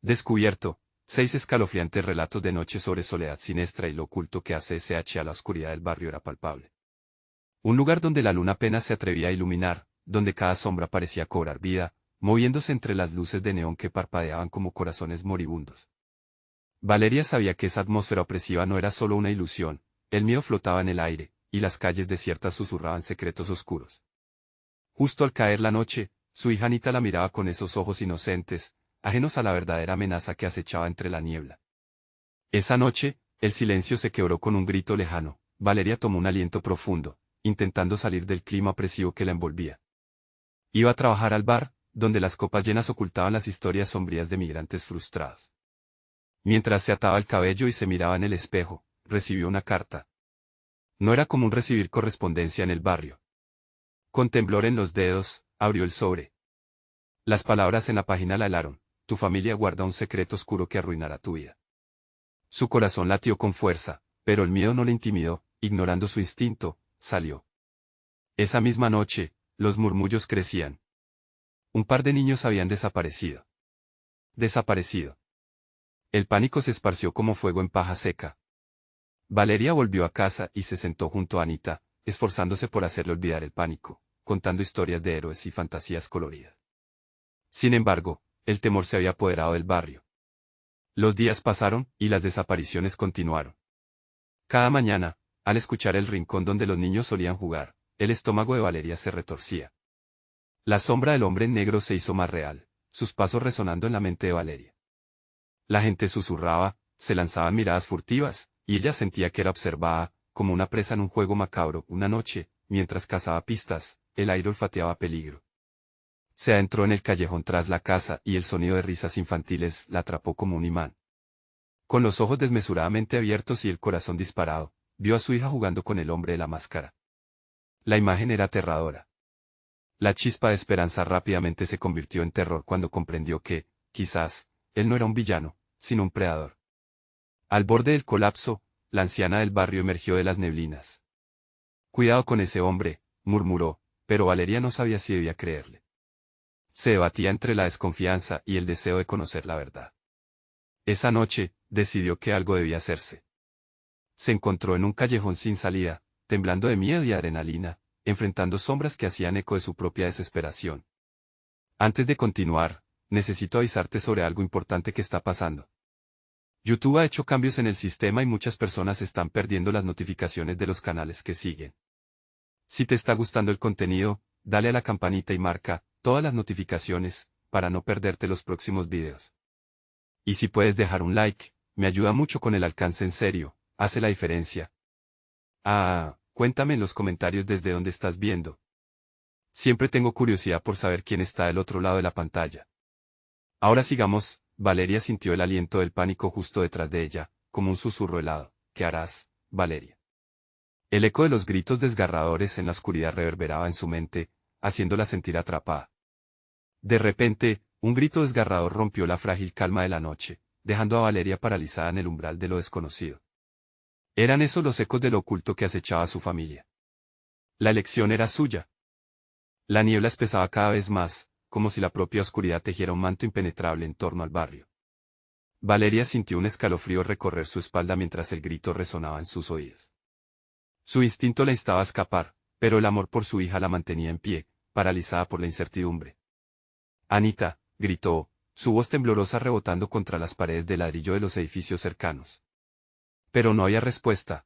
Descubierto. 6 escalofriantes relatos de noche sobre soledad siniestra y lo oculto que hace SH a la oscuridad del barrio era palpable. Un lugar donde la luna apenas se atrevía a iluminar, donde cada sombra parecía cobrar vida, moviéndose entre las luces de neón que parpadeaban como corazones moribundos. Valeria sabía que esa atmósfera opresiva no era solo una ilusión, el miedo flotaba en el aire, y las calles desiertas susurraban secretos oscuros. Justo al caer la noche, su hija Anita la miraba con esos ojos inocentes, ajenos a la verdadera amenaza que acechaba entre la niebla. Esa noche, el silencio se quebró con un grito lejano. Valeria tomó un aliento profundo, intentando salir del clima opresivo que la envolvía. Iba a trabajar al bar, donde las copas llenas ocultaban las historias sombrías de migrantes frustrados. Mientras se ataba el cabello y se miraba en el espejo, recibió una carta. No era común recibir correspondencia en el barrio. Con temblor en los dedos, abrió el sobre. Las palabras en la página la helaron. Tu familia guarda un secreto oscuro que arruinará tu vida. Su corazón latió con fuerza, pero el miedo no le intimidó, ignorando su instinto, salió. Esa misma noche, los murmullos crecían. Un par de niños habían desaparecido. Desaparecido. El pánico se esparció como fuego en paja seca. Valeria volvió a casa y se sentó junto a Anita, esforzándose por hacerle olvidar el pánico, contando historias de héroes y fantasías coloridas. Sin embargo, el temor se había apoderado del barrio. Los días pasaron, y las desapariciones continuaron. Cada mañana, al escuchar el rincón donde los niños solían jugar, el estómago de Valeria se retorcía. La sombra del hombre en negro se hizo más real, sus pasos resonando en la mente de Valeria. La gente susurraba, se lanzaban miradas furtivas, y ella sentía que era observada, como una presa en un juego macabro. Una noche, mientras cazaba pistas, el aire olfateaba peligro. Se adentró en el callejón tras la casa y el sonido de risas infantiles la atrapó como un imán. Con los ojos desmesuradamente abiertos y el corazón disparado, vio a su hija jugando con el hombre de la máscara. La imagen era aterradora. La chispa de esperanza rápidamente se convirtió en terror cuando comprendió que, quizás, él no era un villano, sino un predador. Al borde del colapso, la anciana del barrio emergió de las neblinas. Cuidado con ese hombre, murmuró, pero Valeria no sabía si debía creerle. Se debatía entre la desconfianza y el deseo de conocer la verdad. Esa noche, decidió que algo debía hacerse. Se encontró en un callejón sin salida, temblando de miedo y adrenalina, enfrentando sombras que hacían eco de su propia desesperación. Antes de continuar, necesito avisarte sobre algo importante que está pasando. YouTube ha hecho cambios en el sistema y muchas personas están perdiendo las notificaciones de los canales que siguen. Si te está gustando el contenido, dale a la campanita y marca todas las notificaciones, para no perderte los próximos videos. Y si puedes dejar un like, me ayuda mucho con el alcance en serio, hace la diferencia. Cuéntame en los comentarios desde dónde estás viendo. Siempre tengo curiosidad por saber quién está del otro lado de la pantalla. Ahora sigamos. Valeria sintió el aliento del pánico justo detrás de ella, como un susurro helado. ¿Qué harás, Valeria? El eco de los gritos desgarradores en la oscuridad reverberaba en su mente, haciéndola sentir atrapada. De repente, un grito desgarrador rompió la frágil calma de la noche, dejando a Valeria paralizada en el umbral de lo desconocido. Eran esos los ecos de lo oculto que acechaba a su familia. La elección era suya. La niebla espesaba cada vez más, como si la propia oscuridad tejiera un manto impenetrable en torno al barrio. Valeria sintió un escalofrío recorrer su espalda mientras el grito resonaba en sus oídos. Su instinto la instaba a escapar, pero el amor por su hija la mantenía en pie, paralizada por la incertidumbre. Anita, gritó, su voz temblorosa rebotando contra las paredes de ladrillo de los edificios cercanos. Pero no había respuesta.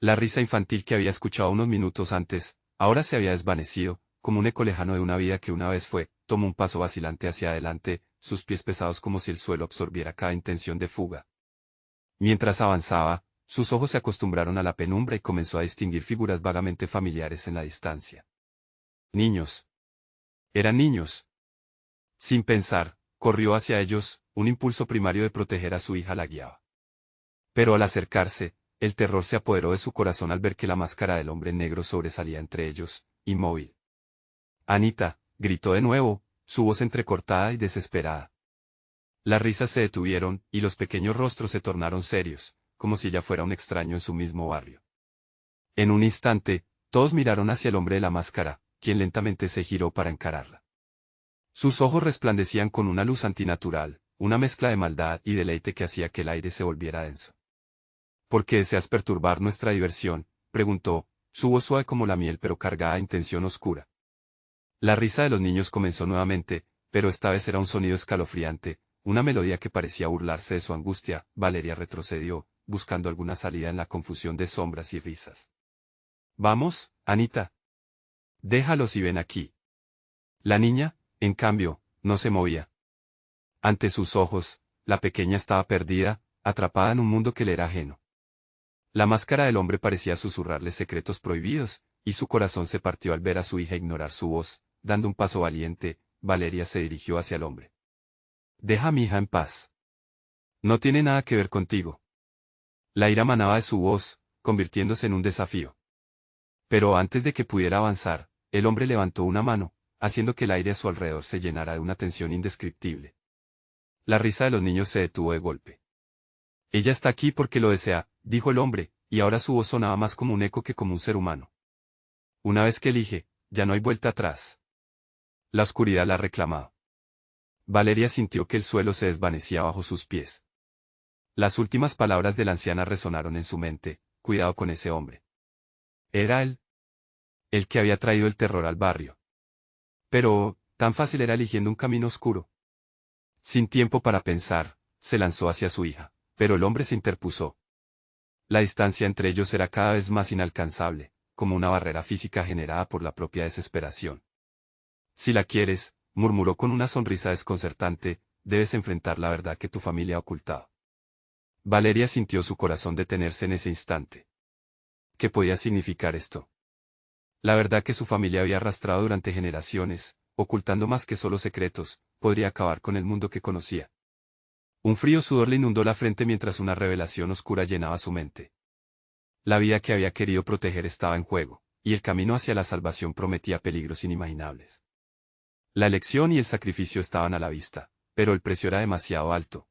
La risa infantil que había escuchado unos minutos antes, ahora se había desvanecido, como un eco lejano de una vida que una vez fue. Tomó un paso vacilante hacia adelante, sus pies pesados como si el suelo absorbiera cada intención de fuga. Mientras avanzaba, sus ojos se acostumbraron a la penumbra y comenzó a distinguir figuras vagamente familiares en la distancia. Niños. Eran niños. Sin pensar, corrió hacia ellos, un impulso primario de proteger a su hija la guiaba. Pero al acercarse, el terror se apoderó de su corazón al ver que la máscara del hombre negro sobresalía entre ellos, inmóvil. Anita, gritó de nuevo, su voz entrecortada y desesperada. Las risas se detuvieron, y los pequeños rostros se tornaron serios, como si ella fuera un extraño en su mismo barrio. En un instante, todos miraron hacia el hombre de la máscara, quien lentamente se giró para encararla. Sus ojos resplandecían con una luz antinatural, una mezcla de maldad y deleite que hacía que el aire se volviera denso. ¿Por qué deseas perturbar nuestra diversión?, preguntó, su voz suave como la miel pero cargada de intención oscura. La risa de los niños comenzó nuevamente, pero esta vez era un sonido escalofriante, una melodía que parecía burlarse de su angustia. Valeria retrocedió, buscando alguna salida en la confusión de sombras y risas. Vamos, Anita. Déjalos y ven aquí. La niña, en cambio, no se movía. Ante sus ojos, la pequeña estaba perdida, atrapada en un mundo que le era ajeno. La máscara del hombre parecía susurrarle secretos prohibidos, y su corazón se partió al ver a su hija ignorar su voz. Dando un paso valiente, Valeria se dirigió hacia el hombre. Deja a mi hija en paz. No tiene nada que ver contigo. La ira manaba de su voz, convirtiéndose en un desafío. Pero antes de que pudiera avanzar, el hombre levantó una mano, haciendo que el aire a su alrededor se llenara de una tensión indescriptible. La risa de los niños se detuvo de golpe. Ella está aquí porque lo desea, dijo el hombre, y ahora su voz sonaba más como un eco que como un ser humano. Una vez que elige, ya no hay vuelta atrás. La oscuridad la reclamaba. Valeria sintió que el suelo se desvanecía bajo sus pies. Las últimas palabras de la anciana resonaron en su mente: cuidado con ese hombre. Era él. El que había traído el terror al barrio. Pero, tan fácil era eligiendo un camino oscuro. Sin tiempo para pensar, se lanzó hacia su hija, pero el hombre se interpuso. La distancia entre ellos era cada vez más inalcanzable, como una barrera física generada por la propia desesperación. Si la quieres, murmuró con una sonrisa desconcertante, debes enfrentar la verdad que tu familia ha ocultado. Valeria sintió su corazón detenerse en ese instante. ¿Qué podía significar esto? La verdad que su familia había arrastrado durante generaciones, ocultando más que solo secretos, podría acabar con el mundo que conocía. Un frío sudor le inundó la frente mientras una revelación oscura llenaba su mente. La vida que había querido proteger estaba en juego, y el camino hacia la salvación prometía peligros inimaginables. La elección y el sacrificio estaban a la vista, pero el precio era demasiado alto.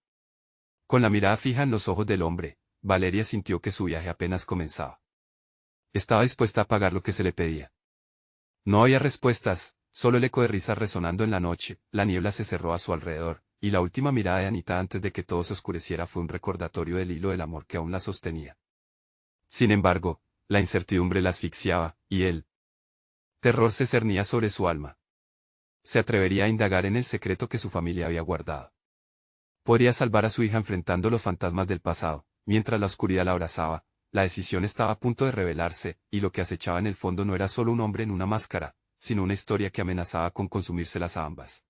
Con la mirada fija en los ojos del hombre, Valeria sintió que su viaje apenas comenzaba. Estaba dispuesta a pagar lo que se le pedía. No había respuestas, solo el eco de risas resonando en la noche. La niebla se cerró a su alrededor, y la última mirada de Anita antes de que todo se oscureciera fue un recordatorio del hilo del amor que aún la sostenía. Sin embargo, la incertidumbre la asfixiaba, y el terror se cernía sobre su alma. Se atrevería a indagar en el secreto que su familia había guardado. Podría salvar a su hija enfrentando los fantasmas del pasado. Mientras la oscuridad la abrazaba, la decisión estaba a punto de revelarse, y lo que acechaba en el fondo no era solo un hombre en una máscara, sino una historia que amenazaba con consumírselas a ambas.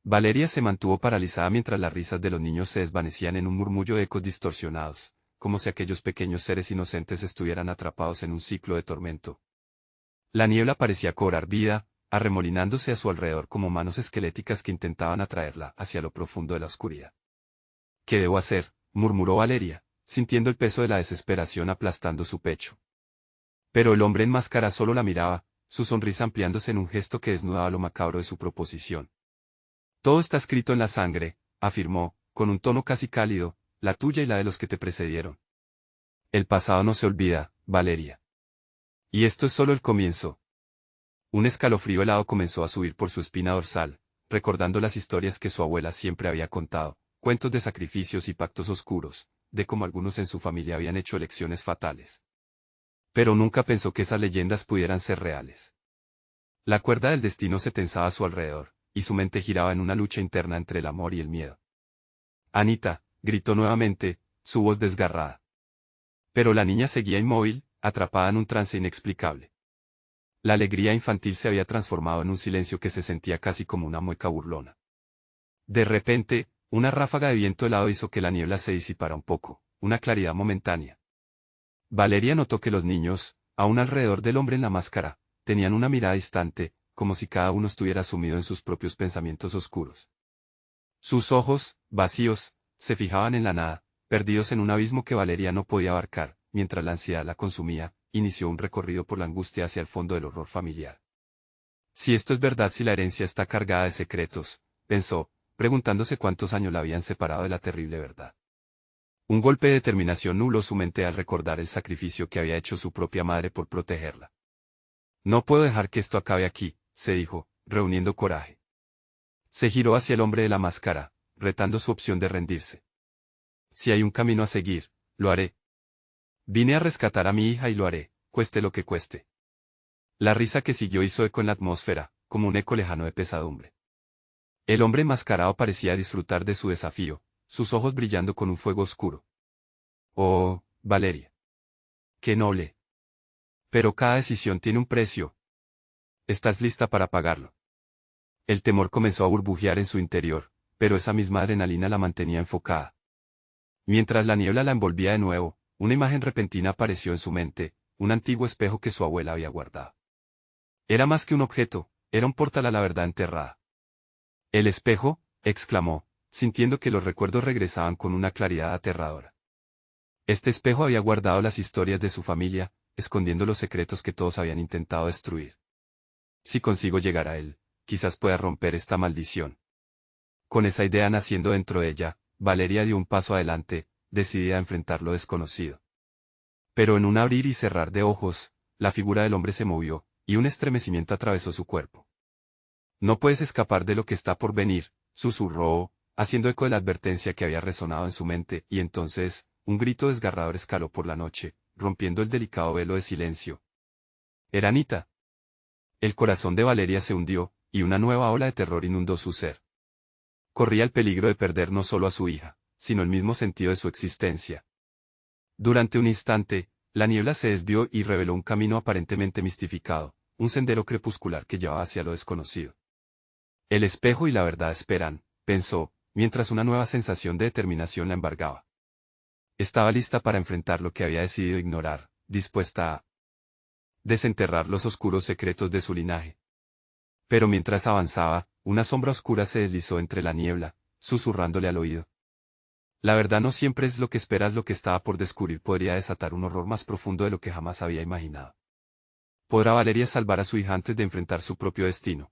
Valeria se mantuvo paralizada mientras las risas de los niños se desvanecían en un murmullo de ecos distorsionados, como si aquellos pequeños seres inocentes estuvieran atrapados en un ciclo de tormento. La niebla parecía cobrar vida, arremolinándose a su alrededor como manos esqueléticas que intentaban atraerla hacia lo profundo de la oscuridad. ¿Qué debo hacer?, murmuró Valeria, sintiendo el peso de la desesperación aplastando su pecho. Pero el hombre en máscara solo la miraba, su sonrisa ampliándose en un gesto que desnudaba lo macabro de su proposición. Todo está escrito en la sangre, afirmó, con un tono casi cálido, la tuya y la de los que te precedieron. El pasado no se olvida, Valeria. Y esto es solo el comienzo. Un escalofrío helado comenzó a subir por su espina dorsal, recordando las historias que su abuela siempre había contado, cuentos de sacrificios y pactos oscuros, de cómo algunos en su familia habían hecho elecciones fatales. Pero nunca pensó que esas leyendas pudieran ser reales. La cuerda del destino se tensaba a su alrededor, y su mente giraba en una lucha interna entre el amor y el miedo. Anita, gritó nuevamente, su voz desgarrada. Pero la niña seguía inmóvil, atrapada en un trance inexplicable. La alegría infantil se había transformado en un silencio que se sentía casi como una mueca burlona. De repente, una ráfaga de viento helado hizo que la niebla se disipara un poco, una claridad momentánea. Valeria notó que los niños, aún alrededor del hombre en la máscara, tenían una mirada distante, como si cada uno estuviera sumido en sus propios pensamientos oscuros. Sus ojos, vacíos, se fijaban en la nada, perdidos en un abismo que Valeria no podía abarcar. Mientras la ansiedad la consumía, inició un recorrido por la angustia hacia el fondo del horror familiar. Si esto es verdad, si la herencia está cargada de secretos, pensó, preguntándose cuántos años la habían separado de la terrible verdad. Un golpe de determinación nubló su mente al recordar el sacrificio que había hecho su propia madre por protegerla. No puedo dejar que esto acabe aquí, se dijo, reuniendo coraje. Se giró hacia el hombre de la máscara, retando su opción de rendirse. Si hay un camino a seguir, lo haré. Vine a rescatar a mi hija y lo haré, cueste lo que cueste. La risa que siguió hizo eco en la atmósfera, como un eco lejano de pesadumbre. El hombre enmascarado parecía disfrutar de su desafío, sus ojos brillando con un fuego oscuro. Oh, Valeria. Qué noble. Pero cada decisión tiene un precio. ¿Estás lista para pagarlo? El temor comenzó a burbujear en su interior, pero esa misma adrenalina la mantenía enfocada. Mientras la niebla la envolvía de nuevo, una imagen repentina apareció en su mente, un antiguo espejo que su abuela había guardado. Era más que un objeto, era un portal a la verdad enterrada. «¿El espejo?», exclamó, sintiendo que los recuerdos regresaban con una claridad aterradora. Este espejo había guardado las historias de su familia, escondiendo los secretos que todos habían intentado destruir. Si consigo llegar a él, quizás pueda romper esta maldición. Con esa idea naciendo dentro de ella, Valeria dio un paso adelante, decidida a enfrentar lo desconocido. Pero en un abrir y cerrar de ojos, la figura del hombre se movió, y un estremecimiento atravesó su cuerpo. «No puedes escapar de lo que está por venir», susurró, haciendo eco de la advertencia que había resonado en su mente, y entonces, un grito desgarrador escaló por la noche, rompiendo el delicado velo de silencio. Era Anita. El corazón de Valeria se hundió, y una nueva ola de terror inundó su ser. Corría el peligro de perder no solo a su hija, sino el mismo sentido de su existencia. Durante un instante, la niebla se desvió y reveló un camino aparentemente mistificado, un sendero crepuscular que llevaba hacia lo desconocido. El espejo y la verdad esperan, pensó, mientras una nueva sensación de determinación la embargaba. Estaba lista para enfrentar lo que había decidido ignorar, dispuesta a desenterrar los oscuros secretos de su linaje. Pero mientras avanzaba, una sombra oscura se deslizó entre la niebla, susurrándole al oído. La verdad no siempre es lo que esperas. Lo que estaba por descubrir podría desatar un horror más profundo de lo que jamás había imaginado. ¿Podrá Valeria salvar a su hija antes de enfrentar su propio destino?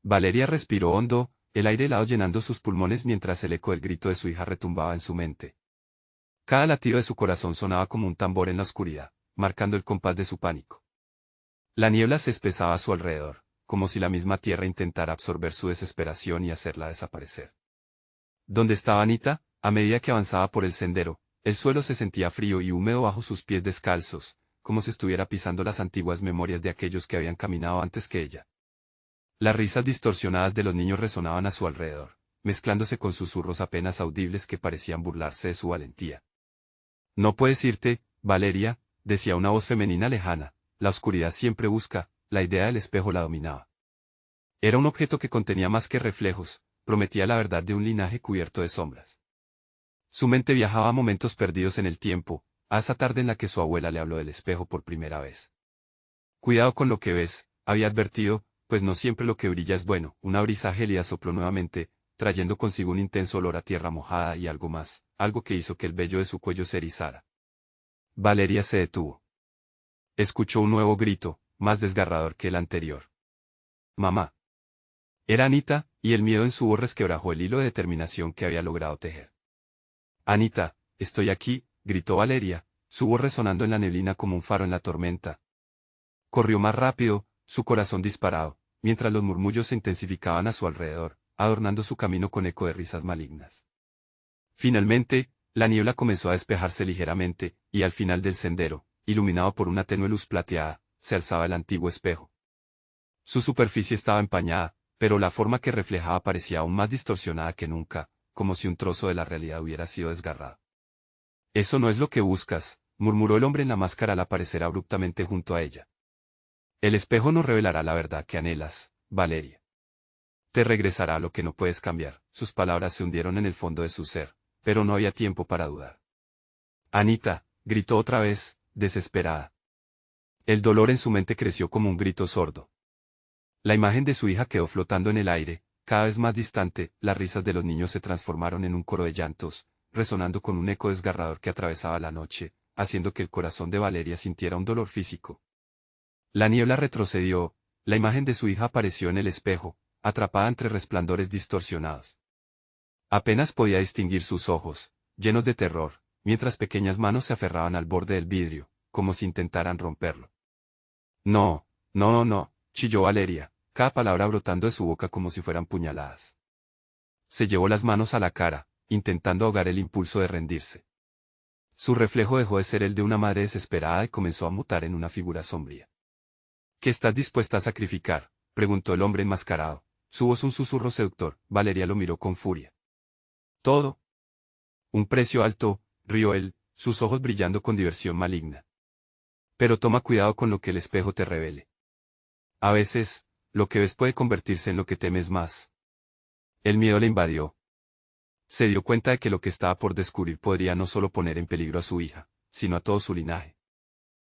Valeria respiró hondo, el aire helado llenando sus pulmones mientras el eco del grito de su hija retumbaba en su mente. Cada latido de su corazón sonaba como un tambor en la oscuridad, marcando el compás de su pánico. La niebla se espesaba a su alrededor, como si la misma tierra intentara absorber su desesperación y hacerla desaparecer. ¿Dónde estaba Anita? A medida que avanzaba por el sendero, el suelo se sentía frío y húmedo bajo sus pies descalzos, como si estuviera pisando las antiguas memorias de aquellos que habían caminado antes que ella. Las risas distorsionadas de los niños resonaban a su alrededor, mezclándose con susurros apenas audibles que parecían burlarse de su valentía. «No puedes irte, Valeria», decía una voz femenina lejana, la oscuridad siempre busca, la idea del espejo la dominaba. Era un objeto que contenía más que reflejos, prometía la verdad de un linaje cubierto de sombras. Su mente viajaba a momentos perdidos en el tiempo, a esa tarde en la que su abuela le habló del espejo por primera vez. «Cuidado con lo que ves», había advertido, pues no siempre lo que brilla es bueno. Una brisa gélida sopló nuevamente, trayendo consigo un intenso olor a tierra mojada y algo más, algo que hizo que el vello de su cuello se erizara. Valeria se detuvo. Escuchó un nuevo grito, más desgarrador que el anterior. «Mamá». Era Anita, y el miedo en su voz resquebrajó el hilo de determinación que había logrado tejer. «Anita, estoy aquí», gritó Valeria, su voz resonando en la neblina como un faro en la tormenta. Corrió más rápido, su corazón disparado, mientras los murmullos se intensificaban a su alrededor, adornando su camino con eco de risas malignas. Finalmente, la niebla comenzó a despejarse ligeramente, y al final del sendero, iluminado por una tenue luz plateada, se alzaba el antiguo espejo. Su superficie estaba empañada, pero la forma que reflejaba parecía aún más distorsionada que nunca, como si un trozo de la realidad hubiera sido desgarrado. «Eso no es lo que buscas», murmuró el hombre en la máscara al aparecer abruptamente junto a ella. «El espejo no revelará la verdad que anhelas, Valeria. Te regresará a lo que no puedes cambiar». Sus palabras se hundieron en el fondo de su ser, pero no había tiempo para dudar. «Anita», gritó otra vez, desesperada. El dolor en su mente creció como un grito sordo. La imagen de su hija quedó flotando en el aire, cada vez más distante. Las risas de los niños se transformaron en un coro de llantos, resonando con un eco desgarrador que atravesaba la noche, haciendo que el corazón de Valeria sintiera un dolor físico. La niebla retrocedió, la imagen de su hija apareció en el espejo, atrapada entre resplandores distorsionados. Apenas podía distinguir sus ojos, llenos de terror, mientras pequeñas manos se aferraban al borde del vidrio, como si intentaran romperlo. «No, no, no», chilló Valeria, cada palabra brotando de su boca como si fueran puñaladas. Se llevó las manos a la cara, intentando ahogar el impulso de rendirse. Su reflejo dejó de ser el de una madre desesperada y comenzó a mutar en una figura sombría. ¿Qué estás dispuesta a sacrificar?, preguntó el hombre enmascarado. Su voz un susurro seductor. Valeria lo miró con furia. Todo. Un precio alto, rió él, sus ojos brillando con diversión maligna. Pero toma cuidado con lo que el espejo te revele. A veces, lo que ves puede convertirse en lo que temes más. El miedo le invadió. Se dio cuenta de que lo que estaba por descubrir podría no solo poner en peligro a su hija, sino a todo su linaje.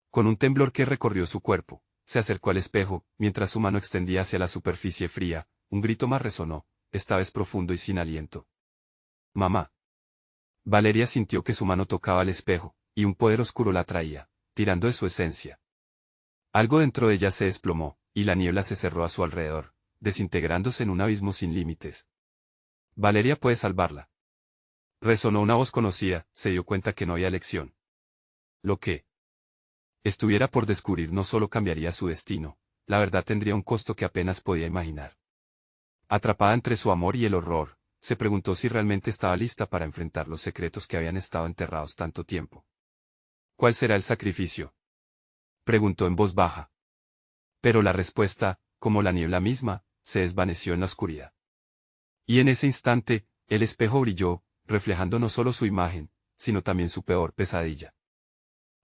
Con un temblor que recorrió su cuerpo, se acercó al espejo, mientras su mano extendía hacia la superficie fría, un grito más resonó, esta vez profundo y sin aliento. Mamá. Valeria sintió que su mano tocaba el espejo, y un poder oscuro la atraía, tirando de su esencia. Algo dentro de ella se desplomó, y la niebla se cerró a su alrededor, desintegrándose en un abismo sin límites. Valeria puede salvarla. Resonó una voz conocida, se dio cuenta que no había elección. Lo que estuviera por descubrir no solo cambiaría su destino, la verdad tendría un costo que apenas podía imaginar. Atrapada entre su amor y el horror, se preguntó si realmente estaba lista para enfrentar los secretos que habían estado enterrados tanto tiempo. ¿Cuál será el sacrificio?, preguntó en voz baja. Pero la respuesta, como la niebla misma, se desvaneció en la oscuridad. Y en ese instante, el espejo brilló, reflejando no solo su imagen, sino también su peor pesadilla.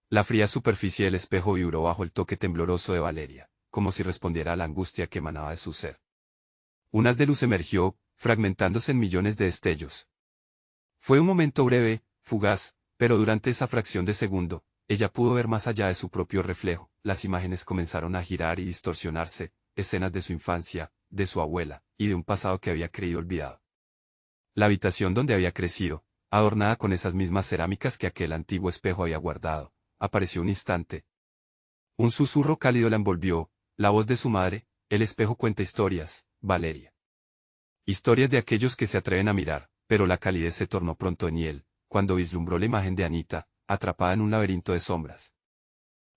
La fría superficie del espejo vibró bajo el toque tembloroso de Valeria, como si respondiera a la angustia que emanaba de su ser. Un haz de luz emergió, fragmentándose en millones de destellos. Fue un momento breve, fugaz, pero durante esa fracción de segundo, ella pudo ver más allá de su propio reflejo. Las imágenes comenzaron a girar y distorsionarse, escenas de su infancia, de su abuela, y de un pasado que había creído olvidado. La habitación donde había crecido, adornada con esas mismas cerámicas que aquel antiguo espejo había guardado, apareció un instante. Un susurro cálido la envolvió, la voz de su madre. El espejo cuenta historias, Valeria. Historias de aquellos que se atreven a mirar, pero la calidez se tornó pronto en hiel, cuando vislumbró la imagen de Anita, atrapada en un laberinto de sombras.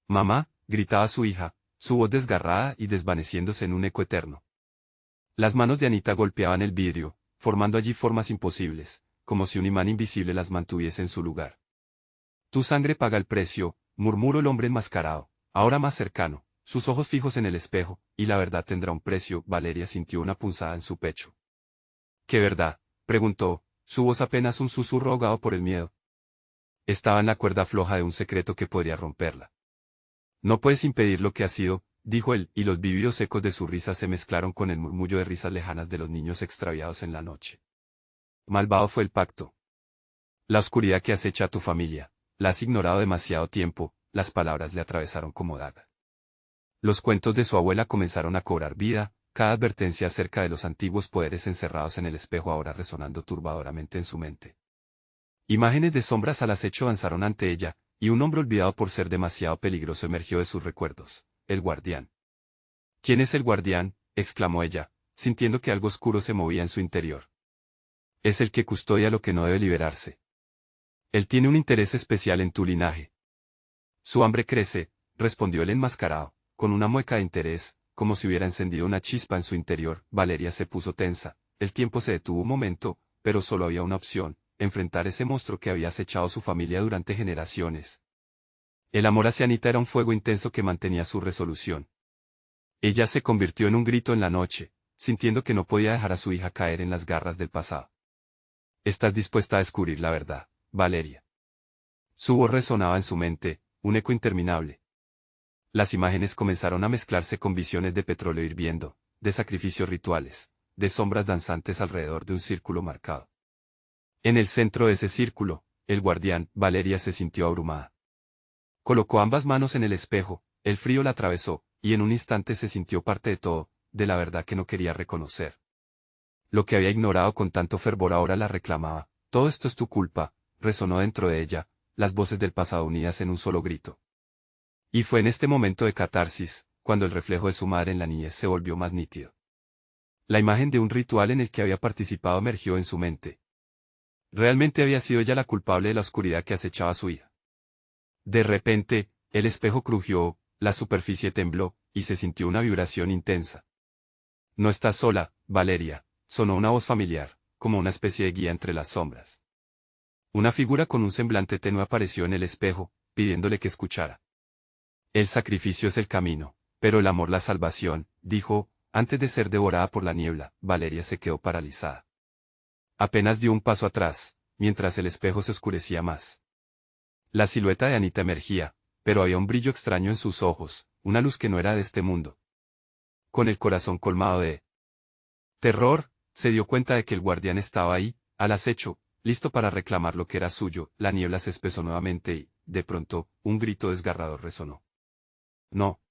Mamá, gritaba su hija, su voz desgarrada y desvaneciéndose en un eco eterno. Las manos de Anita golpeaban el vidrio, formando allí formas imposibles, como si un imán invisible las mantuviese en su lugar. Tu sangre paga el precio, murmuró el hombre enmascarado, ahora más cercano, sus ojos fijos en el espejo, y la verdad tendrá un precio. Valeria sintió una punzada en su pecho. ¿Qué verdad?, preguntó, su voz apenas un susurro ahogado por el miedo. Estaba en la cuerda floja de un secreto que podría romperla. No puedes impedir lo que ha sido, dijo él, y los vívidos ecos de su risa se mezclaron con el murmullo de risas lejanas de los niños extraviados en la noche. Malvado fue el pacto. La oscuridad que acecha a tu familia, la has ignorado demasiado tiempo. Las palabras le atravesaron como daga. Los cuentos de su abuela comenzaron a cobrar vida, cada advertencia acerca de los antiguos poderes encerrados en el espejo ahora resonando turbadoramente en su mente. Imágenes de sombras al acecho danzaron ante ella, y un hombre olvidado por ser demasiado peligroso emergió de sus recuerdos, el guardián. ¿Quién es el guardián?, exclamó ella, sintiendo que algo oscuro se movía en su interior. Es el que custodia lo que no debe liberarse. Él tiene un interés especial en tu linaje. Su hambre crece, respondió el enmascarado, con una mueca de interés, como si hubiera encendido una chispa en su interior. Valeria se puso tensa, el tiempo se detuvo un momento, pero solo había una opción, enfrentar ese monstruo que había acechado su familia durante generaciones. El amor hacia Anita era un fuego intenso que mantenía su resolución. Ella se convirtió en un grito en la noche, sintiendo que no podía dejar a su hija caer en las garras del pasado. ¿Estás dispuesta a descubrir la verdad, Valeria? Su voz resonaba en su mente, un eco interminable. Las imágenes comenzaron a mezclarse con visiones de petróleo hirviendo, de sacrificios rituales, de sombras danzantes alrededor de un círculo marcado. En el centro de ese círculo, el guardián. Valeria se sintió abrumada. Colocó ambas manos en el espejo, el frío la atravesó, y en un instante se sintió parte de todo, de la verdad que no quería reconocer. Lo que había ignorado con tanto fervor ahora la reclamaba. Todo esto es tu culpa, resonó dentro de ella, las voces del pasado unidas en un solo grito. Y fue en este momento de catarsis, cuando el reflejo de su madre en la niñez se volvió más nítido. La imagen de un ritual en el que había participado emergió en su mente. Realmente había sido ella la culpable de la oscuridad que acechaba a su hija. De repente, el espejo crujió, la superficie tembló, y se sintió una vibración intensa. No estás sola, Valeria, sonó una voz familiar, como una especie de guía entre las sombras. Una figura con un semblante tenue apareció en el espejo, pidiéndole que escuchara. El sacrificio es el camino, pero el amor la salvación, dijo. Antes de ser devorada por la niebla, Valeria se quedó paralizada. Apenas dio un paso atrás, mientras el espejo se oscurecía más. La silueta de Anita emergía, pero había un brillo extraño en sus ojos, una luz que no era de este mundo. Con el corazón colmado de terror, se dio cuenta de que el guardián estaba ahí, al acecho, listo para reclamar lo que era suyo. La niebla se espesó nuevamente y, de pronto, un grito desgarrador resonó. No.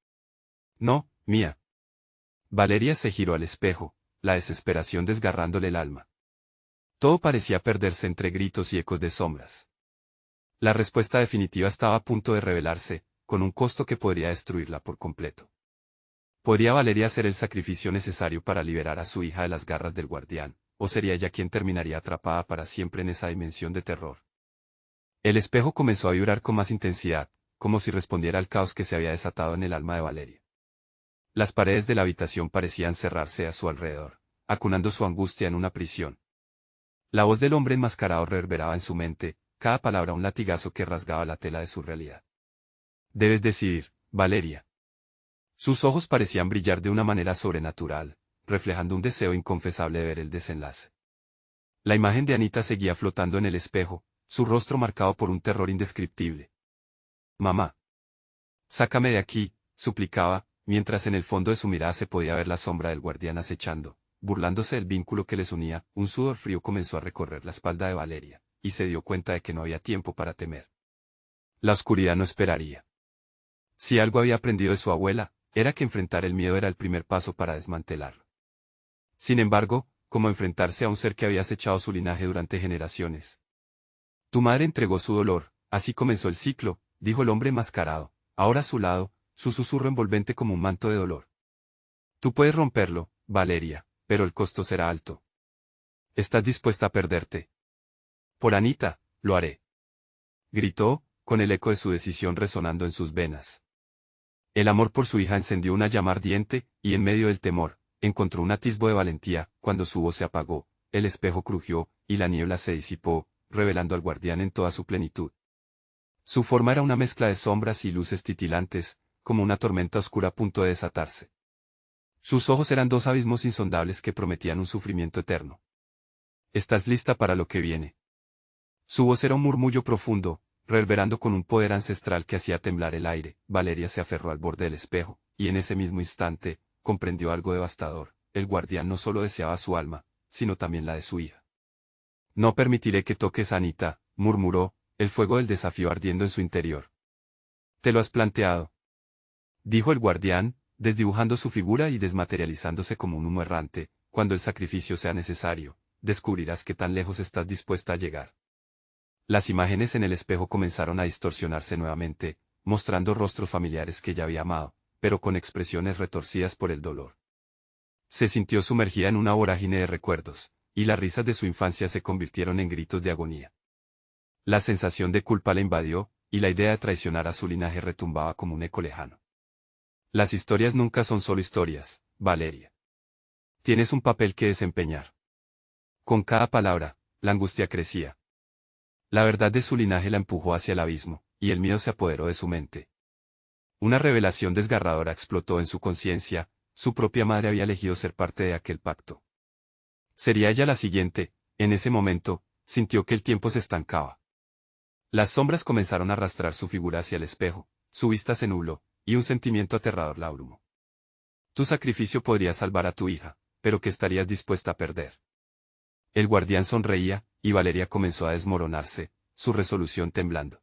No, mía. Valeria se giró al espejo, la desesperación desgarrándole el alma. Todo parecía perderse entre gritos y ecos de sombras. La respuesta definitiva estaba a punto de revelarse, con un costo que podría destruirla por completo. ¿Podría Valeria hacer el sacrificio necesario para liberar a su hija de las garras del guardián, o sería ella quien terminaría atrapada para siempre en esa dimensión de terror? El espejo comenzó a vibrar con más intensidad, como si respondiera al caos que se había desatado en el alma de Valeria. Las paredes de la habitación parecían cerrarse a su alrededor, acunando su angustia en una prisión. La voz del hombre enmascarado reverberaba en su mente, cada palabra un latigazo que rasgaba la tela de su realidad. Debes decidir, Valeria. Sus ojos parecían brillar de una manera sobrenatural, reflejando un deseo inconfesable de ver el desenlace. La imagen de Anita seguía flotando en el espejo, su rostro marcado por un terror indescriptible. Mamá. Sácame de aquí, suplicaba, mientras en el fondo de su mirada se podía ver la sombra del guardián acechando, burlándose del vínculo que les unía. Un sudor frío comenzó a recorrer la espalda de Valeria, y se dio cuenta de que no había tiempo para temer. La oscuridad no esperaría. Si algo había aprendido de su abuela, era que enfrentar el miedo era el primer paso para desmantelarlo. Sin embargo, ¿cómo enfrentarse a un ser que había acechado su linaje durante generaciones? Tu madre entregó su dolor, así comenzó el ciclo, dijo el hombre enmascarado, ahora a su lado, su susurro envolvente como un manto de dolor. Tú puedes romperlo, Valeria, pero el costo será alto. ¿Estás dispuesta a perderte? Por Anita, lo haré. Gritó, con el eco de su decisión resonando en sus venas. El amor por su hija encendió una llama ardiente, y en medio del temor, encontró un atisbo de valentía. Cuando su voz se apagó, el espejo crujió, y la niebla se disipó, revelando al guardián en toda su plenitud. Su forma era una mezcla de sombras y luces titilantes, como una tormenta oscura a punto de desatarse. Sus ojos eran dos abismos insondables que prometían un sufrimiento eterno. ¿Estás lista para lo que viene? Su voz era un murmullo profundo, reverberando con un poder ancestral que hacía temblar el aire. Valeria se aferró al borde del espejo, y en ese mismo instante, comprendió algo devastador. El guardián no solo deseaba su alma, sino también la de su hija. No permitiré que toques a Anita, murmuró, el fuego del desafío ardiendo en su interior. ¿Te lo has planteado?, dijo el guardián, desdibujando su figura y desmaterializándose como un humo errante. Cuando el sacrificio sea necesario, descubrirás qué tan lejos estás dispuesta a llegar. Las imágenes en el espejo comenzaron a distorsionarse nuevamente, mostrando rostros familiares que ya había amado, pero con expresiones retorcidas por el dolor. Se sintió sumergida en una vorágine de recuerdos, y las risas de su infancia se convirtieron en gritos de agonía. La sensación de culpa la invadió, y la idea de traicionar a su linaje retumbaba como un eco lejano. Las historias nunca son solo historias, Valeria. Tienes un papel que desempeñar. Con cada palabra, la angustia crecía. La verdad de su linaje la empujó hacia el abismo, y el miedo se apoderó de su mente. Una revelación desgarradora explotó en su conciencia. Su propia madre había elegido ser parte de aquel pacto. Sería ella la siguiente. En ese momento, sintió que el tiempo se estancaba. Las sombras comenzaron a arrastrar su figura hacia el espejo, su vista se nubló, y un sentimiento aterrador la abrumó. Tu sacrificio podría salvar a tu hija, pero ¿qué estarías dispuesta a perder? El guardián sonreía, y Valeria comenzó a desmoronarse, su resolución temblando.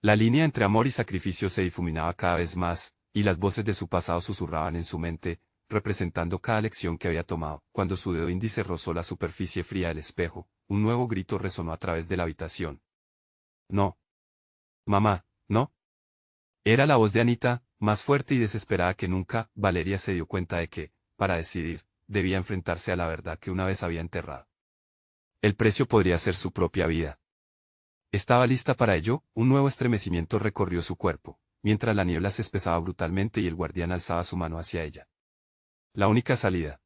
La línea entre amor y sacrificio se difuminaba cada vez más, y las voces de su pasado susurraban en su mente, representando cada lección que había tomado. Cuando su dedo índice rozó la superficie fría del espejo, un nuevo grito resonó a través de la habitación. No. Mamá, no. Era la voz de Anita, más fuerte y desesperada que nunca. Valeria se dio cuenta de que, para decidir, debía enfrentarse a la verdad que una vez había enterrado. El precio podría ser su propia vida. ¿Estaba lista para ello? Un nuevo estremecimiento recorrió su cuerpo, mientras la niebla se espesaba brutalmente y el guardián alzaba su mano hacia ella. La única salida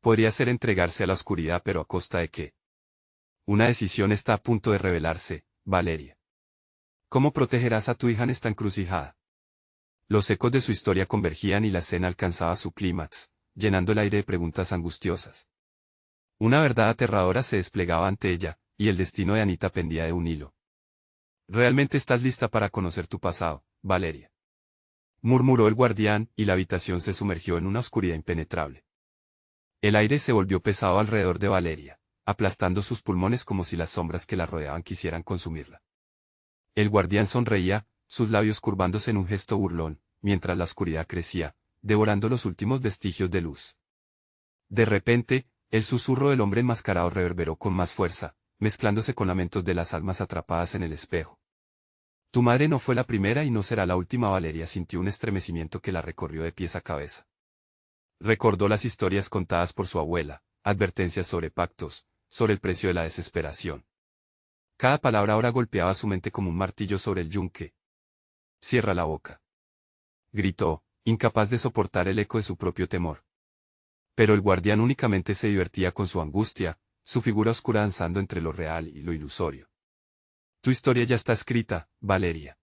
Podría ser entregarse a la oscuridad, pero ¿a costa de qué? Una decisión está a punto de revelarse, Valeria. ¿Cómo protegerás a tu hija en esta encrucijada? Los ecos de su historia convergían y la escena alcanzaba su clímax, llenando el aire de preguntas angustiosas. Una verdad aterradora se desplegaba ante ella, y el destino de Anita pendía de un hilo. ¿Realmente estás lista para conocer tu pasado, Valeria? Murmuró el guardián, y la habitación se sumergió en una oscuridad impenetrable. El aire se volvió pesado alrededor de Valeria, aplastando sus pulmones como si las sombras que la rodeaban quisieran consumirla. El guardián sonreía, sus labios curvándose en un gesto burlón, mientras la oscuridad crecía, devorando los últimos vestigios de luz. De repente, el susurro del hombre enmascarado reverberó con más fuerza, mezclándose con lamentos de las almas atrapadas en el espejo. Tu madre no fue la primera y no será la última. Valeria sintió un estremecimiento que la recorrió de pies a cabeza. Recordó las historias contadas por su abuela, advertencias sobre pactos, sobre el precio de la desesperación. Cada palabra ahora golpeaba su mente como un martillo sobre el yunque. Cierra la boca. Gritó, incapaz de soportar el eco de su propio temor. Pero el guardián únicamente se divertía con su angustia, su figura oscura danzando entre lo real y lo ilusorio. Tu historia ya está escrita, Valeria.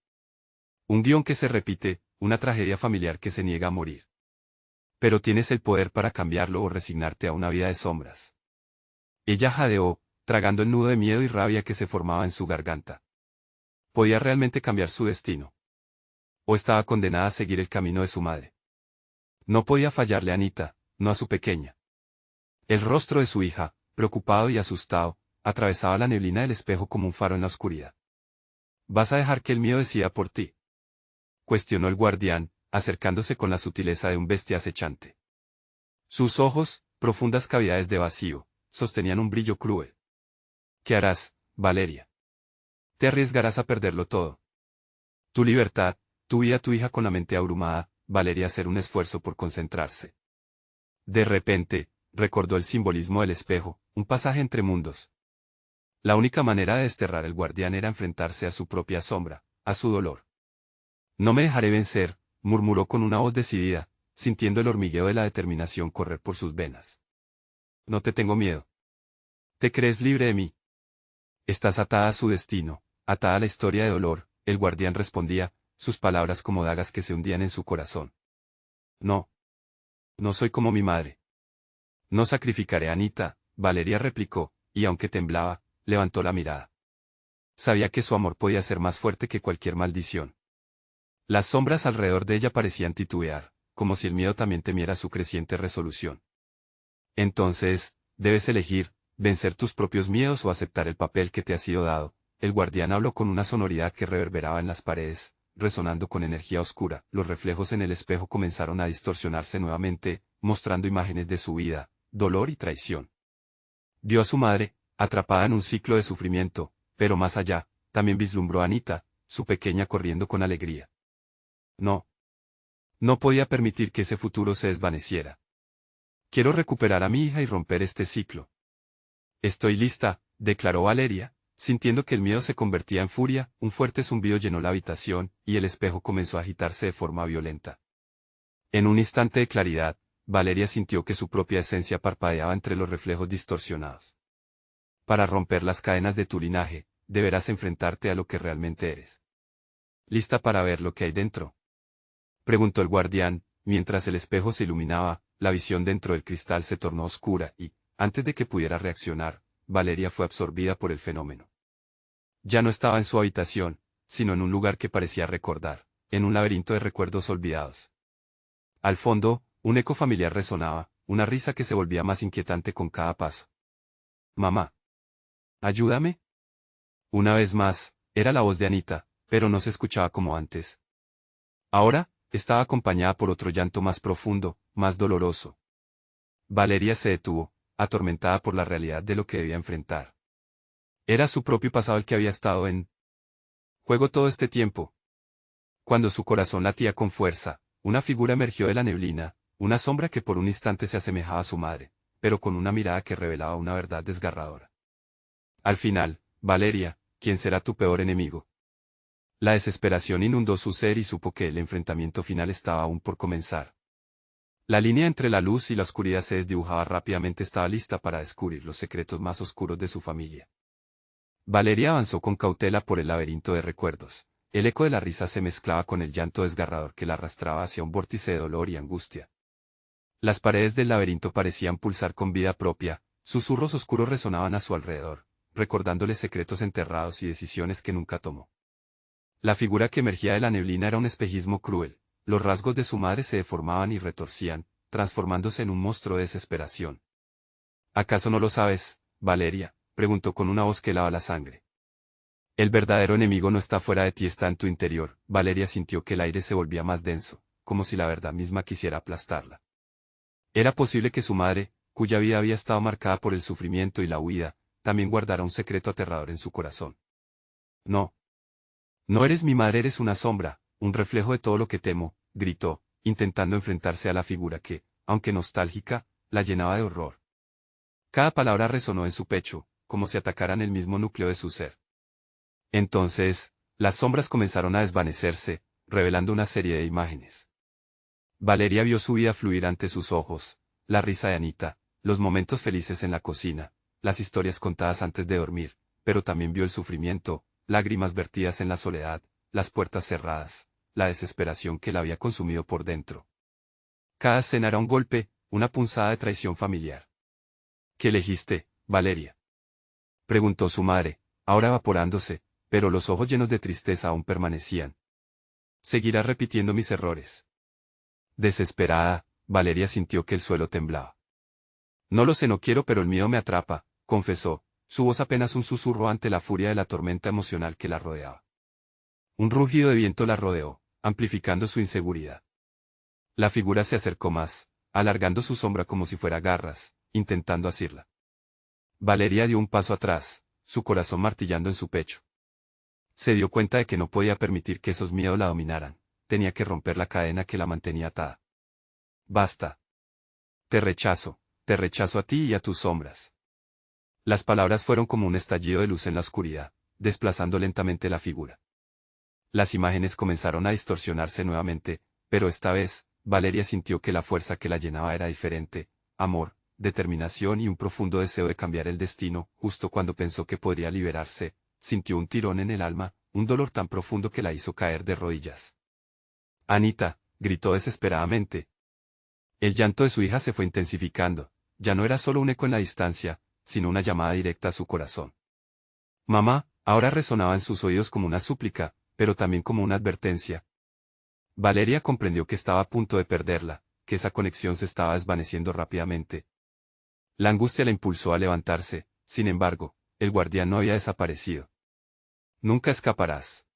Un guión que se repite, una tragedia familiar que se niega a morir. Pero tienes el poder para cambiarlo o resignarte a una vida de sombras. Ella jadeó, tragando el nudo de miedo y rabia que se formaba en su garganta. ¿Podía realmente cambiar su destino? ¿O estaba condenada a seguir el camino de su madre? No podía fallarle a Anita, no a su pequeña. El rostro de su hija, preocupado y asustado, atravesaba la neblina del espejo como un faro en la oscuridad. ¿Vas a dejar que el miedo decida por ti?, cuestionó el guardián, acercándose con la sutileza de un bestia acechante. Sus ojos, profundas cavidades de vacío, sostenían un brillo cruel. ¿Qué harás, Valeria? Te arriesgarás a perderlo todo. Tu libertad, tu vida, tu hija. Con la mente abrumada, Valeria hacer un esfuerzo por concentrarse. De repente, recordó el simbolismo del espejo, un pasaje entre mundos. La única manera de desterrar al guardián era enfrentarse a su propia sombra, a su dolor. No me dejaré vencer, murmuró con una voz decidida, sintiendo el hormigueo de la determinación correr por sus venas. No te tengo miedo. ¿Te crees libre de mí? Estás atada a su destino, atada a la historia de dolor. El guardián respondía, sus palabras como dagas que se hundían en su corazón. No. No soy como mi madre. No sacrificaré a Anita, Valeria replicó, y aunque temblaba, levantó la mirada. Sabía que su amor podía ser más fuerte que cualquier maldición. Las sombras alrededor de ella parecían titubear, como si el miedo también temiera su creciente resolución. Entonces, debes elegir, vencer tus propios miedos o aceptar el papel que te ha sido dado. El guardián habló con una sonoridad que reverberaba en las paredes, resonando con energía oscura. Los reflejos en el espejo comenzaron a distorsionarse nuevamente, mostrando imágenes de su vida, dolor y traición. Vio a su madre, atrapada en un ciclo de sufrimiento, pero más allá, también vislumbró a Anita, su pequeña corriendo con alegría. No. No podía permitir que ese futuro se desvaneciera. Quiero recuperar a mi hija y romper este ciclo. Estoy lista, declaró Valeria, sintiendo que el miedo se convertía en furia. Un fuerte zumbido llenó la habitación, y el espejo comenzó a agitarse de forma violenta. En un instante de claridad, Valeria sintió que su propia esencia parpadeaba entre los reflejos distorsionados. Para romper las cadenas de tu linaje, deberás enfrentarte a lo que realmente eres. ¿Lista para ver lo que hay dentro?, preguntó el guardián. Mientras el espejo se iluminaba, la visión dentro del cristal se tornó oscura y, antes de que pudiera reaccionar, Valeria fue absorbida por el fenómeno. Ya no estaba en su habitación, sino en un lugar que parecía recordar, en un laberinto de recuerdos olvidados. Al fondo, un eco familiar resonaba, una risa que se volvía más inquietante con cada paso. «Mamá. Ayúdame». Una vez más, era la voz de Anita, pero no se escuchaba como antes. Ahora, estaba acompañada por otro llanto más profundo, más doloroso. Valeria se detuvo, atormentada por la realidad de lo que debía enfrentar. Era su propio pasado el que había estado en juego todo este tiempo. Cuando su corazón latía con fuerza, una figura emergió de la neblina, una sombra que por un instante se asemejaba a su madre, pero con una mirada que revelaba una verdad desgarradora. Al final, Valeria, ¿quién será tu peor enemigo? La desesperación inundó su ser y supo que el enfrentamiento final estaba aún por comenzar. La línea entre la luz y la oscuridad se desdibujaba rápidamente, estaba lista para descubrir los secretos más oscuros de su familia. Valeria avanzó con cautela por el laberinto de recuerdos. El eco de la risa se mezclaba con el llanto desgarrador que la arrastraba hacia un vórtice de dolor y angustia. Las paredes del laberinto parecían pulsar con vida propia, susurros oscuros resonaban a su alrededor, recordándole secretos enterrados y decisiones que nunca tomó. La figura que emergía de la neblina era un espejismo cruel. Los rasgos de su madre se deformaban y retorcían, transformándose en un monstruo de desesperación. ¿Acaso no lo sabes, Valeria?, preguntó con una voz que helaba la sangre. El verdadero enemigo no está fuera de ti, está en tu interior. Valeria sintió que el aire se volvía más denso, como si la verdad misma quisiera aplastarla. Era posible que su madre, cuya vida había estado marcada por el sufrimiento y la huida, también guardara un secreto aterrador en su corazón. No. No eres mi madre, eres una sombra, un reflejo de todo lo que temo, gritó, intentando enfrentarse a la figura que, aunque nostálgica, la llenaba de horror. Cada palabra resonó en su pecho, como si atacaran el mismo núcleo de su ser. Entonces, las sombras comenzaron a desvanecerse, revelando una serie de imágenes. Valeria vio su vida fluir ante sus ojos, la risa de Anita, los momentos felices en la cocina, las historias contadas antes de dormir, pero también vio el sufrimiento, lágrimas vertidas en la soledad, las puertas cerradas, la desesperación que la había consumido por dentro. Cada escena era un golpe, una punzada de traición familiar. ¿Qué elegiste, Valeria?, preguntó su madre, ahora evaporándose, pero los ojos llenos de tristeza aún permanecían. Seguirás repitiendo mis errores. Desesperada, Valeria sintió que el suelo temblaba. No lo sé, no quiero, pero el miedo me atrapa, confesó, su voz apenas un susurro ante la furia de la tormenta emocional que la rodeaba. Un rugido de viento la rodeó, amplificando su inseguridad. La figura se acercó más, alargando su sombra como si fuera garras, intentando asirla. Valeria dio un paso atrás, su corazón martillando en su pecho. Se dio cuenta de que no podía permitir que esos miedos la dominaran, tenía que romper la cadena que la mantenía atada. Basta. Te rechazo a ti y a tus sombras. Las palabras fueron como un estallido de luz en la oscuridad, desplazando lentamente la figura. Las imágenes comenzaron a distorsionarse nuevamente, pero esta vez, Valeria sintió que la fuerza que la llenaba era diferente, amor, determinación y un profundo deseo de cambiar el destino. Justo cuando pensó que podría liberarse, sintió un tirón en el alma, un dolor tan profundo que la hizo caer de rodillas. Anita, gritó desesperadamente. El llanto de su hija se fue intensificando, ya no era solo un eco en la distancia, sino una llamada directa a su corazón. Mamá, ahora resonaba en sus oídos como una súplica, pero también como una advertencia. Valeria comprendió que estaba a punto de perderla, que esa conexión se estaba desvaneciendo rápidamente. La angustia la impulsó a levantarse, sin embargo, el guardián no había desaparecido. Nunca escaparás.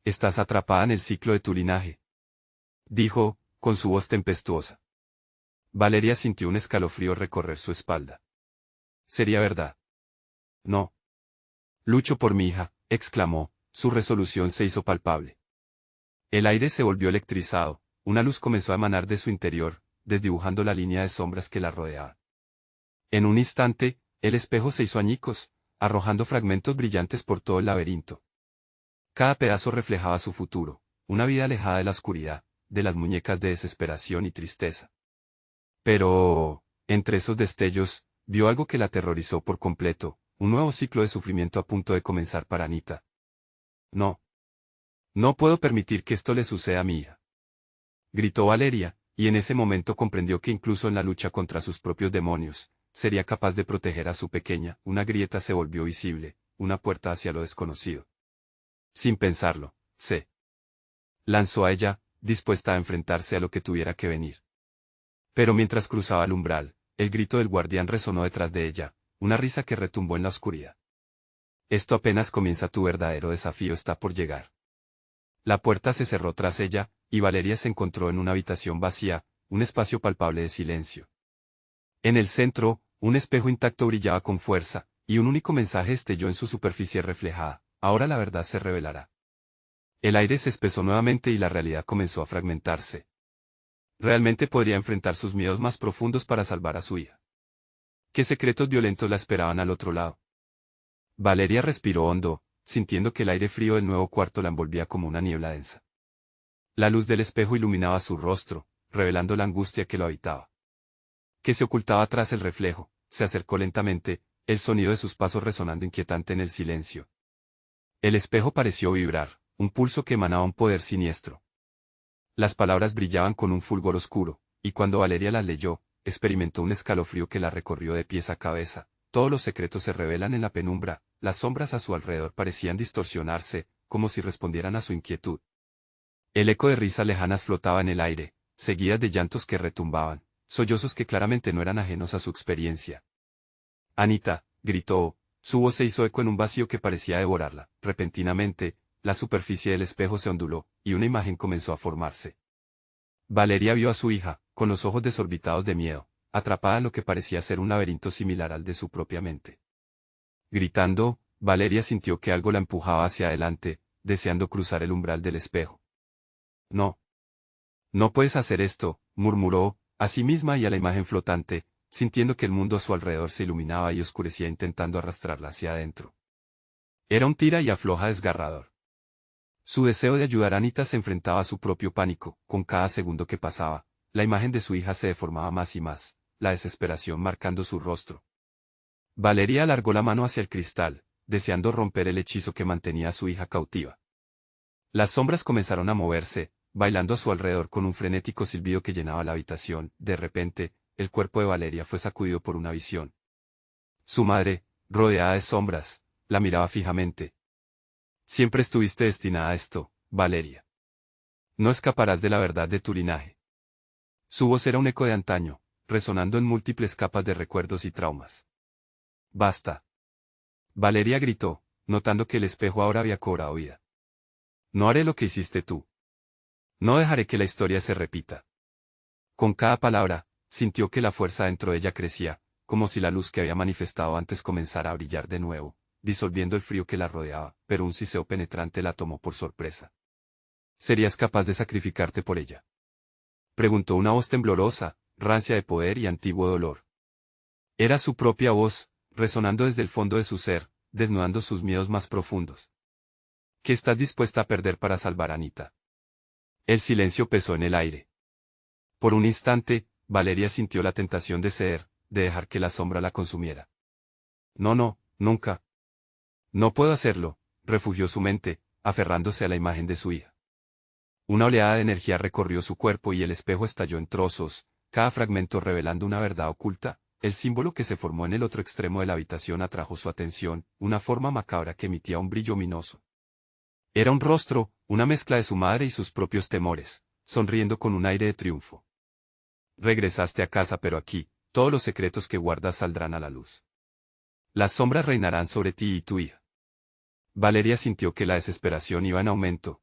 Estás atrapada en el ciclo de tu linaje, dijo, con su voz tempestuosa. Valeria sintió un escalofrío recorrer su espalda. ¿Sería verdad? No. Lucho por mi hija, exclamó, su resolución se hizo palpable. El aire se volvió electrizado, una luz comenzó a emanar de su interior, desdibujando la línea de sombras que la rodeaba. En un instante, el espejo se hizo añicos, arrojando fragmentos brillantes por todo el laberinto. Cada pedazo reflejaba su futuro, una vida alejada de la oscuridad, de las muñecas de desesperación y tristeza. Pero, entre esos destellos, vio algo que la aterrorizó por completo, un nuevo ciclo de sufrimiento a punto de comenzar para Anita. No. No puedo permitir que esto le suceda a mi hija, gritó Valeria, y en ese momento comprendió que incluso en la lucha contra sus propios demonios, sería capaz de proteger a su pequeña. Una grieta se volvió visible, una puerta hacia lo desconocido. Sin pensarlo, se lanzó a ella, dispuesta a enfrentarse a lo que tuviera que venir. Pero mientras cruzaba el umbral, el grito del guardián resonó detrás de ella, una risa que retumbó en la oscuridad. Esto apenas comienza, tu verdadero desafío está por llegar. La puerta se cerró tras ella, y Valeria se encontró en una habitación vacía, un espacio palpable de silencio. En el centro, un espejo intacto brillaba con fuerza, y un único mensaje estelló en su superficie reflejada: ahora la verdad se revelará. El aire se espesó nuevamente y la realidad comenzó a fragmentarse. Realmente podría enfrentar sus miedos más profundos para salvar a su hija. ¿Qué secretos violentos la esperaban al otro lado? Valeria respiró hondo, sintiendo que el aire frío del nuevo cuarto la envolvía como una niebla densa. La luz del espejo iluminaba su rostro, revelando la angustia que lo habitaba. Que se ocultaba tras el reflejo, se acercó lentamente, el sonido de sus pasos resonando inquietante en el silencio. El espejo pareció vibrar, un pulso que emanaba un poder siniestro. Las palabras brillaban con un fulgor oscuro, y cuando Valeria las leyó, experimentó un escalofrío que la recorrió de pies a cabeza. Todos los secretos se revelan en la penumbra, las sombras a su alrededor parecían distorsionarse, como si respondieran a su inquietud. El eco de risas lejanas flotaba en el aire, seguidas de llantos que retumbaban, sollozos que claramente no eran ajenos a su experiencia. Anita, gritó, su voz se hizo eco en un vacío que parecía devorarla. Repentinamente, la superficie del espejo se onduló, y una imagen comenzó a formarse. Valeria vio a su hija, con los ojos desorbitados de miedo, atrapada en lo que parecía ser un laberinto similar al de su propia mente. Gritando, Valeria sintió que algo la empujaba hacia adelante, deseando cruzar el umbral del espejo. No. No puedes hacer esto, murmuró, a sí misma y a la imagen flotante, sintiendo que el mundo a su alrededor se iluminaba y oscurecía intentando arrastrarla hacia adentro. Era un tira y afloja desgarrador. Su deseo de ayudar a Anita se enfrentaba a su propio pánico. Con cada segundo que pasaba, la imagen de su hija se deformaba más y más, la desesperación marcando su rostro. Valeria alargó la mano hacia el cristal, deseando romper el hechizo que mantenía a su hija cautiva. Las sombras comenzaron a moverse, bailando a su alrededor con un frenético silbido que llenaba la habitación. De repente, el cuerpo de Valeria fue sacudido por una visión. Su madre, rodeada de sombras, la miraba fijamente. Siempre estuviste destinada a esto, Valeria. No escaparás de la verdad de tu linaje. Su voz era un eco de antaño, resonando en múltiples capas de recuerdos y traumas. Basta. Valeria gritó, notando que el espejo ahora había cobrado vida. No haré lo que hiciste tú. No dejaré que la historia se repita. Con cada palabra, sintió que la fuerza dentro de ella crecía, como si la luz que había manifestado antes comenzara a brillar de nuevo, disolviendo el frío que la rodeaba, pero un siseo penetrante la tomó por sorpresa. ¿Serías capaz de sacrificarte por ella?, preguntó una voz temblorosa, rancia de poder y antiguo dolor. Era su propia voz, resonando desde el fondo de su ser, desnudando sus miedos más profundos. ¿Qué estás dispuesta a perder para salvar a Anita? El silencio pesó en el aire. Por un instante, Valeria sintió la tentación de ceder, de dejar que la sombra la consumiera. No, nunca. No puedo hacerlo, refugió su mente, aferrándose a la imagen de su hija. Una oleada de energía recorrió su cuerpo y el espejo estalló en trozos, cada fragmento revelando una verdad oculta. El símbolo que se formó en el otro extremo de la habitación atrajo su atención, una forma macabra que emitía un brillo ominoso. Era un rostro, una mezcla de su madre y sus propios temores, sonriendo con un aire de triunfo. Regresaste a casa, pero aquí, todos los secretos que guardas saldrán a la luz. Las sombras reinarán sobre ti y tu hija. Valeria sintió que la desesperación iba en aumento.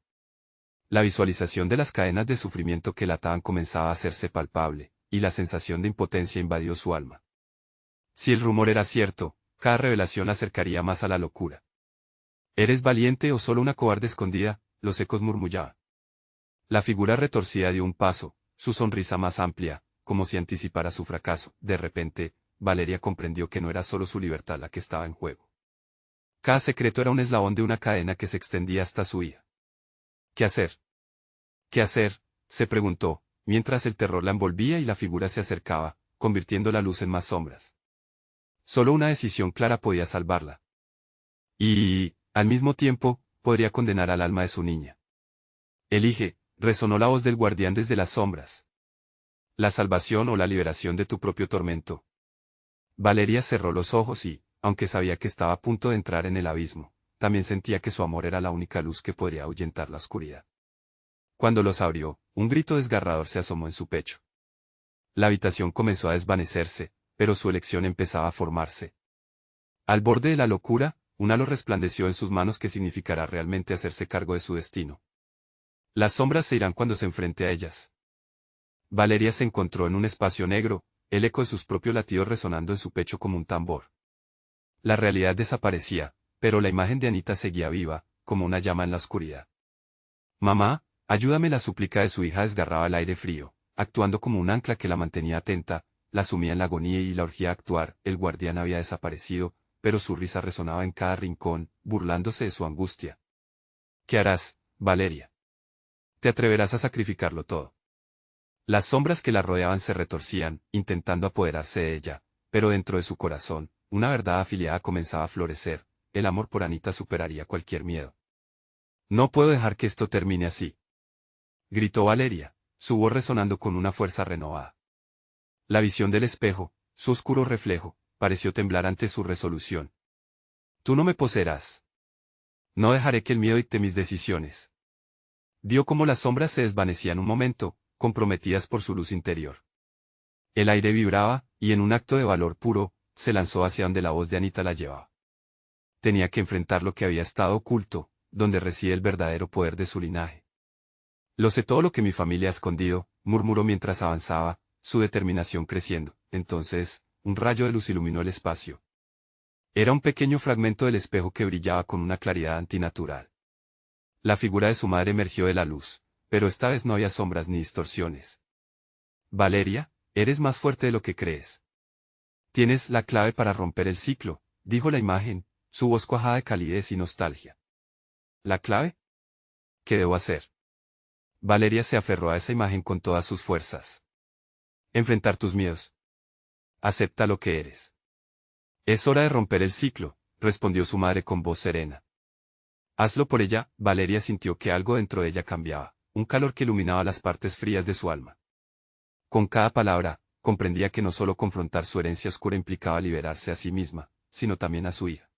La visualización de las cadenas de sufrimiento que la ataban comenzaba a hacerse palpable, y la sensación de impotencia invadió su alma. Si el rumor era cierto, cada revelación la acercaría más a la locura. ¿Eres valiente o solo una cobarde escondida?, los ecos murmullaban. La figura retorcida dio un paso, su sonrisa más amplia, como si anticipara su fracaso. De repente, Valeria comprendió que no era solo su libertad la que estaba en juego. Cada secreto era un eslabón de una cadena que se extendía hasta su hija. ¿Qué hacer? ¿Qué hacer?, se preguntó, mientras el terror la envolvía y la figura se acercaba, convirtiendo la luz en más sombras. Solo una decisión clara podía salvarla. Y, al mismo tiempo, podría condenar al alma de su niña. Elige, resonó la voz del guardián desde las sombras. La salvación o la liberación de tu propio tormento. Valeria cerró los ojos y, aunque sabía que estaba a punto de entrar en el abismo, también sentía que su amor era la única luz que podría ahuyentar la oscuridad. Cuando los abrió, un grito desgarrador se asomó en su pecho. La habitación comenzó a desvanecerse, pero su elección empezaba a formarse. Al borde de la locura, un halo resplandeció en sus manos que significará realmente hacerse cargo de su destino. Las sombras se irán cuando se enfrente a ellas. Valeria se encontró en un espacio negro, el eco de sus propios latidos resonando en su pecho como un tambor. La realidad desaparecía, pero la imagen de Anita seguía viva, como una llama en la oscuridad. Mamá, ayúdame, la súplica de su hija desgarraba el aire frío, actuando como un ancla que la mantenía atenta, la sumía en la agonía y la urgía a actuar. El guardián había desaparecido, pero su risa resonaba en cada rincón, burlándose de su angustia. ¿Qué harás, Valeria? ¿Te atreverás a sacrificarlo todo? Las sombras que la rodeaban se retorcían, intentando apoderarse de ella, pero dentro de su corazón, una verdad afiliada comenzaba a florecer: el amor por Anita superaría cualquier miedo. No puedo dejar que esto termine así, gritó Valeria, su voz resonando con una fuerza renovada. La visión del espejo, su oscuro reflejo, pareció temblar ante su resolución. Tú no me poseerás. No dejaré que el miedo dicte mis decisiones. Vio cómo las sombras se desvanecían un momento, comprometidas por su luz interior. El aire vibraba, y en un acto de valor puro, se lanzó hacia donde la voz de Anita la llevaba. Tenía que enfrentar lo que había estado oculto, donde reside el verdadero poder de su linaje. Lo sé todo lo que mi familia ha escondido, murmuró mientras avanzaba, su determinación creciendo. Entonces, un rayo de luz iluminó el espacio. Era un pequeño fragmento del espejo que brillaba con una claridad antinatural. La figura de su madre emergió de la luz, pero esta vez no había sombras ni distorsiones. Valeria, eres más fuerte de lo que crees. Tienes la clave para romper el ciclo, dijo la imagen, su voz cuajada de calidez y nostalgia. ¿La clave? ¿Qué debo hacer? Valeria se aferró a esa imagen con todas sus fuerzas. Enfrentar tus miedos. Acepta lo que eres. Es hora de romper el ciclo, respondió su madre con voz serena. Hazlo por ella. Valeria sintió que algo dentro de ella cambiaba, un calor que iluminaba las partes frías de su alma. Con cada palabra, comprendía que no solo confrontar su herencia oscura implicaba liberarse a sí misma, sino también a su hija.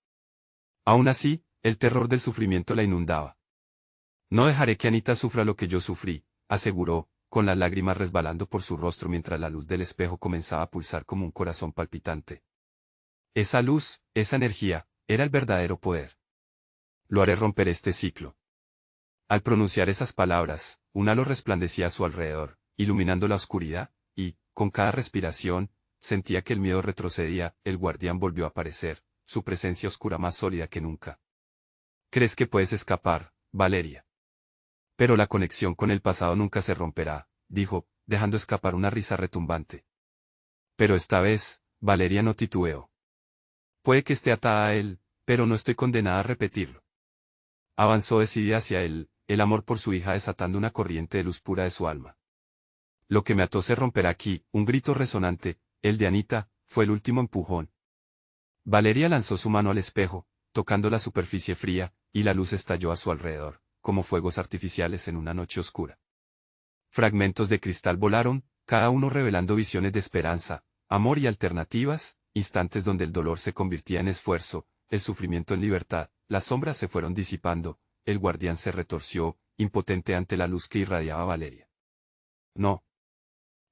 Aún así, el terror del sufrimiento la inundaba. No dejaré que Anita sufra lo que yo sufrí, aseguró, con las lágrimas resbalando por su rostro mientras la luz del espejo comenzaba a pulsar como un corazón palpitante. Esa luz, esa energía, era el verdadero poder. Lo haré romper este ciclo. Al pronunciar esas palabras, un halo resplandecía a su alrededor, iluminando la oscuridad, y, con cada respiración, sentía que el miedo retrocedía. El guardián volvió a aparecer, su presencia oscura más sólida que nunca. ¿Crees que puedes escapar, Valeria? Pero la conexión con el pasado nunca se romperá, dijo, dejando escapar una risa retumbante. Pero esta vez, Valeria no titubeó. Puede que esté atada a él, pero no estoy condenada a repetirlo. Avanzó decidida hacia él, el amor por su hija desatando una corriente de luz pura de su alma. Lo que me ató se romperá aquí. Un grito resonante, el de Anita, fue el último empujón. Valeria lanzó su mano al espejo, tocando la superficie fría, y la luz estalló a su alrededor, como fuegos artificiales en una noche oscura. Fragmentos de cristal volaron, cada uno revelando visiones de esperanza, amor y alternativas, instantes donde el dolor se convertía en esfuerzo, el sufrimiento en libertad. Las sombras se fueron disipando, el guardián se retorció, impotente ante la luz que irradiaba Valeria. No.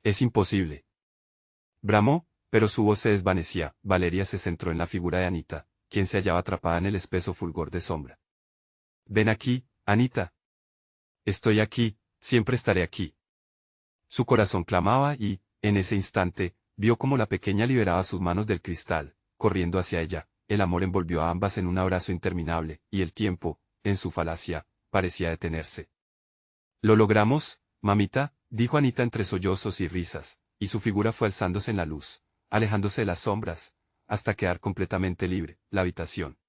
Es imposible. Bramó, pero su voz se desvanecía. Valeria se centró en la figura de Anita, quien se hallaba atrapada en el espeso fulgor de sombra. Ven aquí, Anita. Estoy aquí, siempre estaré aquí. Su corazón clamaba y, en ese instante, vio cómo la pequeña liberaba sus manos del cristal, corriendo hacia ella. El amor envolvió a ambas en un abrazo interminable, y el tiempo, en su falacia, parecía detenerse. Lo logramos, mamita, dijo Anita entre sollozos y risas, y su figura fue alzándose en la luz, alejándose de las sombras, hasta quedar completamente libre. La habitación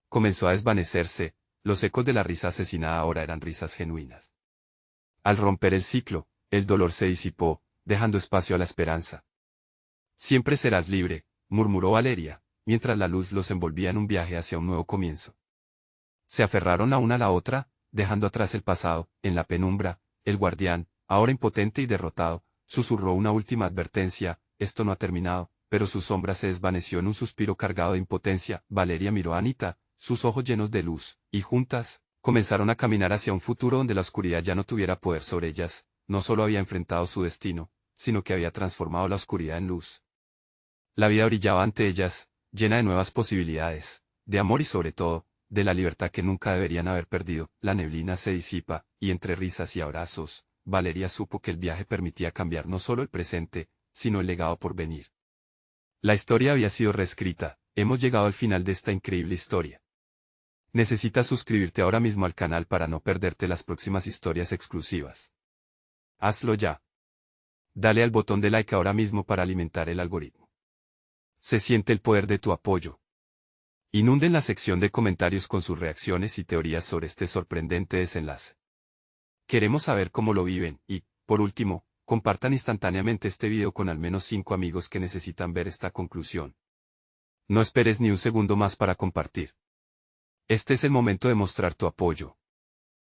comenzó a desvanecerse, los ecos de la risa asesinada ahora eran risas genuinas. Al romper el ciclo, el dolor se disipó, dejando espacio a la esperanza. Siempre serás libre, murmuró Valeria, mientras la luz los envolvía en un viaje hacia un nuevo comienzo. Se aferraron la una a la otra, dejando atrás el pasado. En la penumbra, el guardián, ahora impotente y derrotado, susurró una última advertencia: esto no ha terminado, pero su sombra se desvaneció en un suspiro cargado de impotencia. Valeria miró a Anita, sus ojos llenos de luz, y juntas, comenzaron a caminar hacia un futuro donde la oscuridad ya no tuviera poder sobre ellas. No solo había enfrentado su destino, sino que había transformado la oscuridad en luz. La vida brillaba ante ellas, llena de nuevas posibilidades, de amor y sobre todo, de la libertad que nunca deberían haber perdido. La neblina se disipa, y entre risas y abrazos, Valeria supo que el viaje permitía cambiar no solo el presente, sino el legado por venir. La historia había sido reescrita. Hemos llegado al final de esta increíble historia. Necesitas suscribirte ahora mismo al canal para no perderte las próximas historias exclusivas. Hazlo ya. Dale al botón de like ahora mismo para alimentar el algoritmo. Se siente el poder de tu apoyo. Inunden la sección de comentarios con sus reacciones y teorías sobre este sorprendente desenlace. Queremos saber cómo lo viven y, por último, compartan instantáneamente este video con al menos 5 amigos que necesitan ver esta conclusión. No esperes ni un segundo más para compartir. Este es el momento de mostrar tu apoyo.